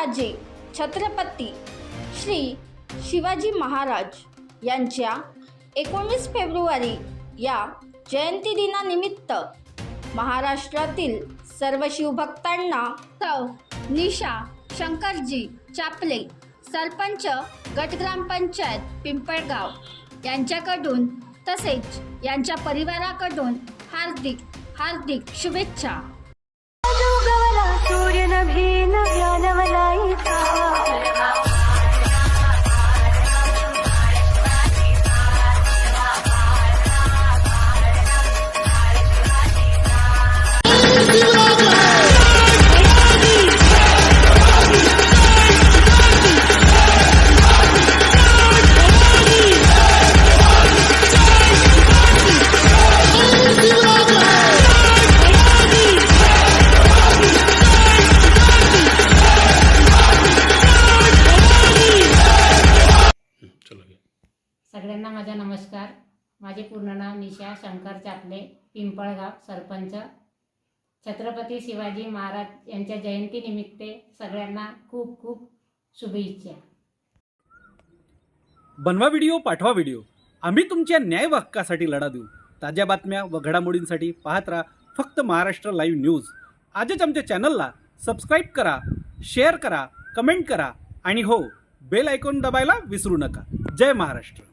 राजे छत्रपती श्री शिवाजी महाराज यांच्या 19 फेब्रुवारी या जयंती दिनानिमित्त महाराष्ट्रातील सर्व शिवभक्तांना सौ निशा शंकरजी चापले, सरपंच गट ग्रामपंचायत पिंपळगाव यांच्याकडून तसेच यांच्या परिवाराकडून हार्दिक हार्दिक शुभेच्छा। सगळ्यांना माझा नमस्कार। माझे पूर्ण नाव निशा शंकर चापले, पिंपळगाव, सरपंच। छत्रपती शिवाजी महाराज यांच्या जयंतीनिमित्त सगळ्यांना खूप खूप शुभेच्छा। बनवा व्हिडिओ, पाठवा व्हिडिओ, आम्ही तुमच्या न्याय हक्कासाठी लढा देऊ। ताज्या बातम्या व घडामोडींसाठी पाहत राहा फक्त महाराष्ट्र लाईव्ह न्यूज। आजच आमच्या चॅनलला सबस्क्राईब करा, शेअर करा, कमेंट करा आणि हो, बेल आयकॉन दबायला विसरू नका। जय महाराष्ट्र।